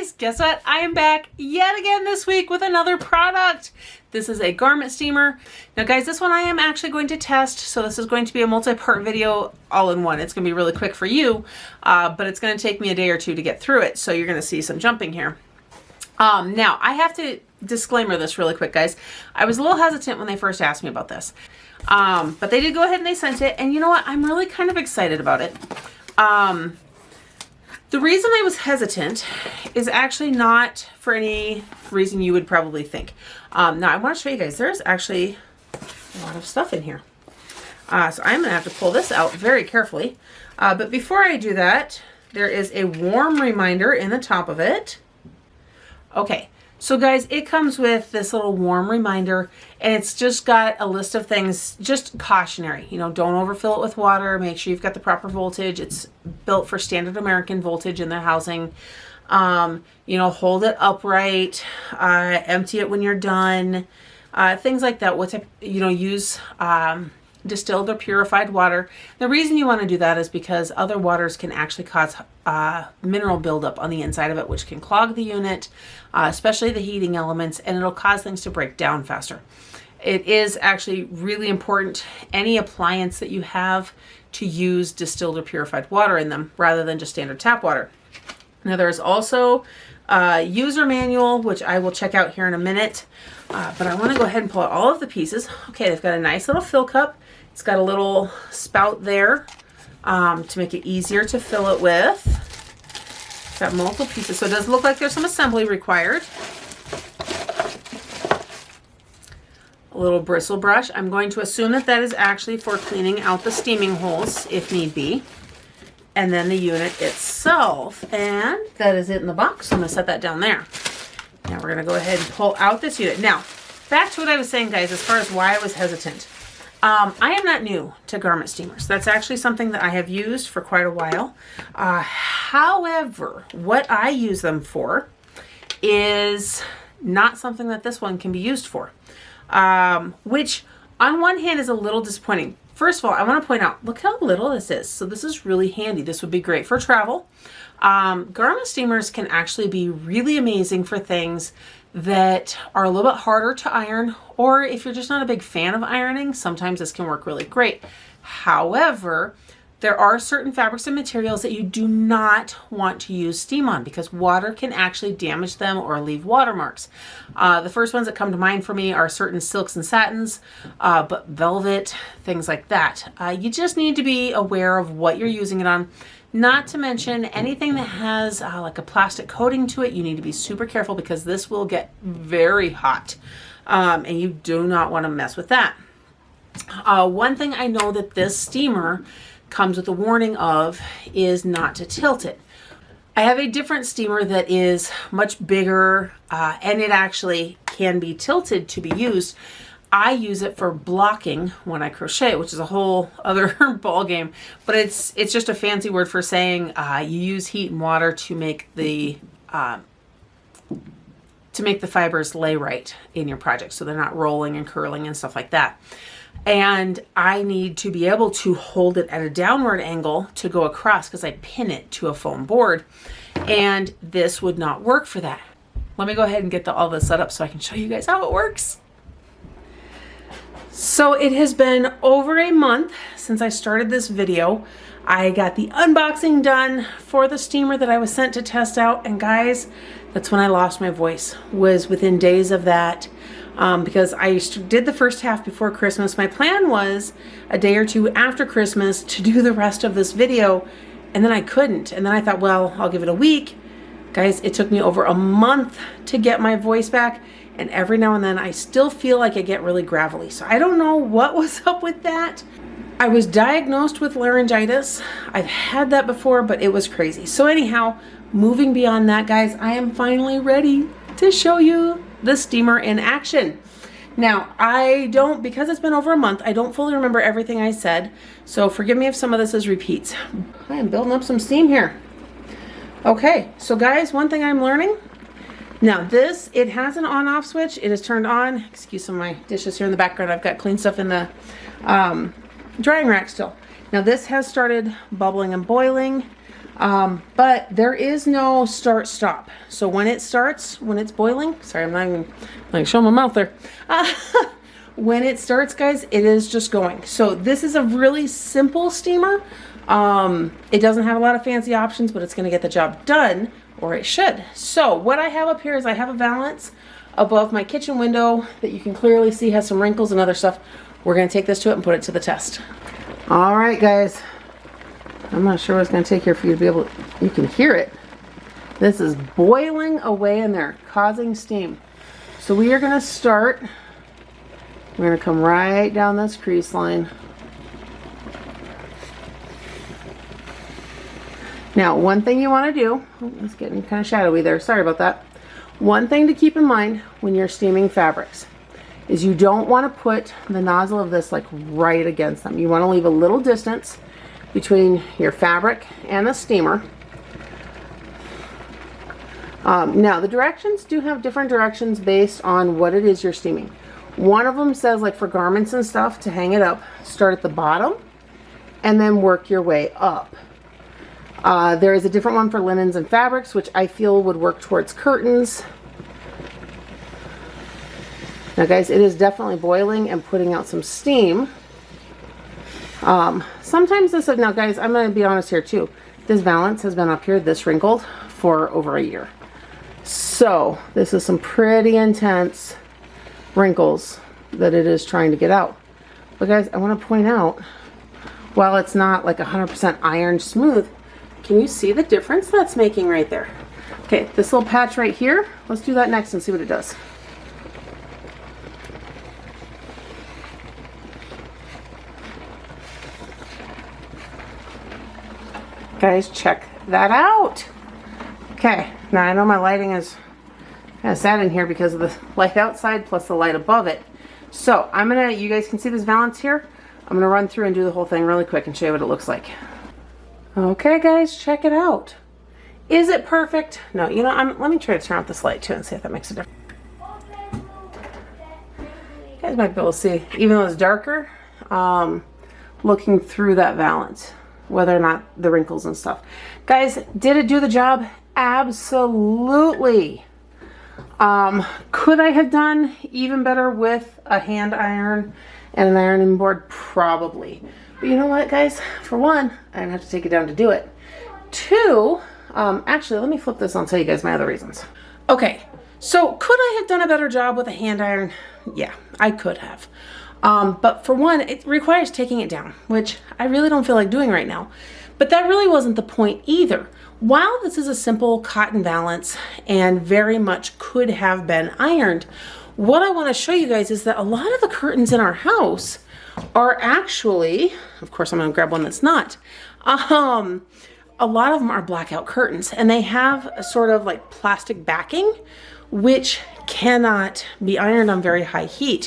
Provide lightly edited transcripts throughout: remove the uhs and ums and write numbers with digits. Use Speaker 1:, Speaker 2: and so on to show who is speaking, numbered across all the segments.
Speaker 1: guys, guess what? I am back yet again this week with another product. This is a garment steamer. Now guys, this one I am actually going to test, so this is going to be a multi-part video all in one. It's going to be really quick for you, but it's going to take me a day or two to get through it, so you're going to see some jumping here. Now, I have to disclaimer this really quick, guys. I was a little hesitant when they first asked me about this, but they did go ahead and they sent it, and you know what? I'm really kind of excited about it. The reason I was hesitant is actually not for any reason you would probably think. Now, I want to show you guys, there's actually a lot of stuff in here. So I'm going to have to pull this out very carefully. But before I do that, there is a warm reminder in the top of it. Okay, so guys, it comes with this little warm reminder, and it's just got a list of things, just cautionary. You know, don't overfill it with water. Make sure you've got the proper voltage. It's built for standard American voltage in their housing. You know, hold it upright, empty it when you're done, things like that. What type, you know, use distilled or purified water. The reason you want to do that is because other waters can actually cause mineral buildup on the inside of it, which can clog the unit, especially the heating elements, and it'll cause things to break down faster. It is actually really important, any appliance that you have, to use distilled or purified water in them rather than just standard tap water. Now there's also a user manual, which I will check out here in a minute, but I want to go ahead and pull out all of the pieces. Okay, they've got a nice little fill cup. It's got a little spout there to make it easier to fill it with. It's got multiple pieces, so it does look like there's some assembly required. A little bristle brush. I'm going to assume that that is actually for cleaning out the steaming holes if need be. And then the unit itself, and that is it in the box. So I'm going to set that down there. Now we're going to go ahead and pull out this unit. Now, back to what I was saying, guys, as far as why I was hesitant. I am not new to garment steamers. That's actually something that I have used for quite a while. However, what I use them for is not something that this one can be used for, which on one hand is a little disappointing. First of all, I want to point out, look how little this is. So this is really handy. This would be great for travel. Garment steamers can actually be really amazing for things that are a little bit harder to iron, or if you're just not a big fan of ironing, sometimes this can work really great. However, there are certain fabrics and materials that you do not want to use steam on because water can actually damage them or leave watermarks. The first ones that come to mind for me are certain silks and satins, but velvet, things like that. You just need to be aware of what you're using it on. Not to mention anything that has like a plastic coating to it, you need to be super careful because this will get very hot, and you do not want to mess with that. One thing I know that this steamer comes with a warning of is not to tilt it. I have a different steamer that is much bigger, and it actually can be tilted to be used. I use it for blocking when I crochet, which is a whole other ball game, but it's just a fancy word for saying you use heat and water to make the fibers lay right in your project, so they're not rolling and curling and stuff like that. And I need to be able to hold it at a downward angle to go across because I pin it to a foam board, and this would not work for that. Let me go ahead and get all this set up so I can show you guys how it works. So it has been over a month since I started this video. I got the unboxing done for the steamer that I was sent to test out, and guys, that's when I lost my voice, was within days of that, because I did the first half before Christmas. My plan was a day or two after Christmas to do the rest of this video, and then I couldn't, and then I thought, well, I'll give it a week. Guys, it took me over a month to get my voice back, and every now and then I still feel like I get really gravelly. So I don't know what was up with that. I was diagnosed with laryngitis. I've had that before, but it was crazy. So anyhow, moving beyond that, guys, I am finally ready to show you the steamer in action. Now, because it's been over a month, I don't fully remember everything I said. So forgive me if some of this is repeats. I am building up some steam here. Okay, so guys, one thing I'm learning. Now this, it has an on-off switch. It is turned on. Excuse some of my dishes here in the background. I've got clean stuff in the drying rack still. Now this has started bubbling and boiling. But there is no start stop. So when it starts, when it's boiling, sorry, I'm not even like showing my mouth there. When it starts, guys, it is just going. So this is a really simple steamer. It doesn't have a lot of fancy options, but it's going to get the job done, or it should. So what I have up here is I have a valance above my kitchen window that you can clearly see has some wrinkles and other stuff. We're going to take this to it and put it to the test. All right, guys. I'm not sure what it's going to take here for you to be able to, you can hear it. This is boiling away in there, causing steam. So we are going to start. We're going to come right down this crease line. Now, one thing you want to do, oh, it's getting kind of shadowy there, sorry about that. One thing to keep in mind when you're steaming fabrics is you don't want to put the nozzle of this like right against them. You want to leave a little distance between your fabric and the steamer. Now, the directions do have different directions based on what it is you're steaming. One of them says, like for garments and stuff, to hang it up, start at the bottom and then work your way up. There is a different one for linens and fabrics, which I feel would work towards curtains. Now, guys, it is definitely boiling and putting out some steam. Sometimes this, now guys, I'm going to be honest here too. This valance has been up here, this wrinkled, for over a year. So this is some pretty intense wrinkles that it is trying to get out. But guys, I want to point out, while it's not like 100% iron smooth, can you see the difference that's making right there? Okay, this little patch right here, let's do that next and see what it does. Guys, check that out. Okay, now I know my lighting is kind of sad in here because of the light outside plus the light above it. So I'm gonna, you guys can see this valance here. I'm gonna run through and do the whole thing really quick and show you what it looks like. Okay, guys, check it out. Is it perfect? No, you know, let me try to turn off this light too and see if that makes a difference. You guys might be able to see, even though it's darker, looking through that valance, whether or not the wrinkles and stuff. Guys, did it do the job? Absolutely. Could I have done even better with a hand iron and an ironing board? Probably. But you know what, guys? For one, I didn't have to take it down to do it. Two, actually, let me flip this and tell you guys my other reasons. Okay, so could I have done a better job with a hand iron? Yeah, I could have. But for one, it requires taking it down, which I really don't feel like doing right now. But that really wasn't the point either. While this is a simple cotton valance and very much could have been ironed, what I want to show you guys is that a lot of the curtains in our house are actually, of course I'm going to grab one that's not, a lot of them are blackout curtains, and they have a sort of like plastic backing, which cannot be ironed on very high heat,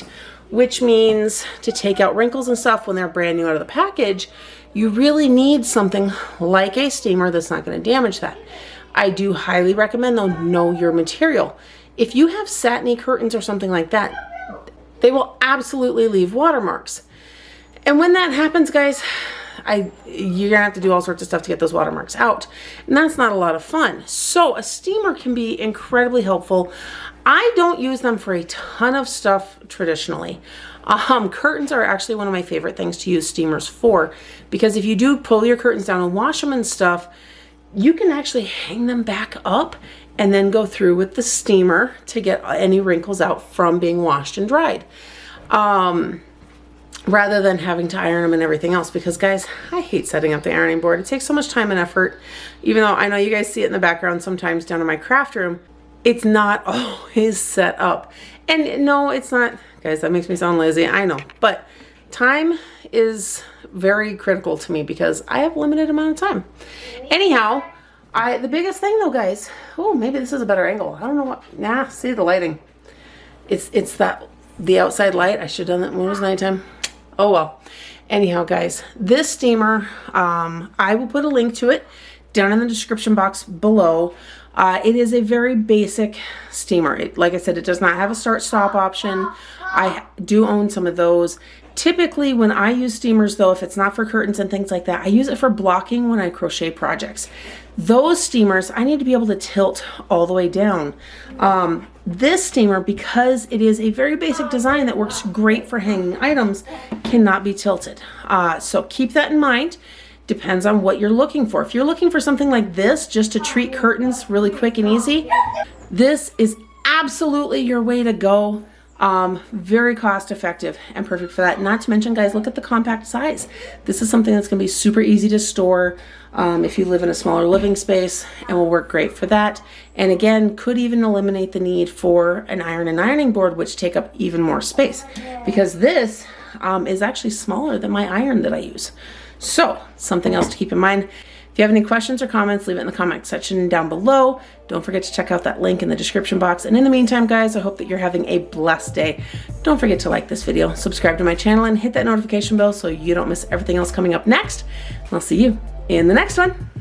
Speaker 1: which means to take out wrinkles and stuff when they're brand new out of the package, you really need something like a steamer that's not going to damage that. I do highly recommend, though, know your material. If you have satiny curtains or something like that, they will absolutely leave watermarks. And when that happens, guys, you're gonna have to do all sorts of stuff to get those watermarks out, and that's not a lot of fun. So a steamer can be incredibly helpful. I don't use them for a ton of stuff traditionally. Curtains are actually one of my favorite things to use steamers for, because if you do pull your curtains down and wash them and stuff, you can actually hang them back up and then go through with the steamer to get any wrinkles out from being washed and dried. Rather than having to iron them and everything else, because guys, I hate setting up the ironing board. It takes so much time and effort. Even though I know you guys see it in the background sometimes down in my craft room, it's not always set up. And no, it's not, guys, that makes me sound lazy, I know, but time is very critical to me because I have limited amount of time. Anyhow, the biggest thing though, guys, oh, maybe this is a better angle. I don't know what, nah, see the lighting. It's that, the outside light. I should have done that when it was nighttime. Oh well. Anyhow, guys, this steamer, I will put a link to it down in the description box below. It is a very basic steamer. Like I said, it does not have a start-stop option. I do own some of those. Typically when I use steamers though, if it's not for curtains and things like that, I use it for blocking when I crochet projects. Those steamers, I need to be able to tilt all the way down. This steamer, because it is a very basic design that works great for hanging items, cannot be tilted. So keep that in mind. Depends on what you're looking for. If you're looking for something like this, just to treat curtains really quick and easy, this is absolutely your way to go. Very cost effective and perfect for that. Not to mention, guys, look at the compact size. This is something that's going to be super easy to store if you live in a smaller living space, and will work great for that. And again, could even eliminate the need for an iron and ironing board, which take up even more space, because this is actually smaller than my iron that I use. So something else to keep in mind. If you have any questions or comments, leave it in the comment section down below. Don't forget to check out that link in the description box. And in the meantime, guys, I hope that you're having a blessed day. Don't forget to like this video, subscribe to my channel, and hit that notification bell so you don't miss everything else coming up next. And I'll see you in the next one.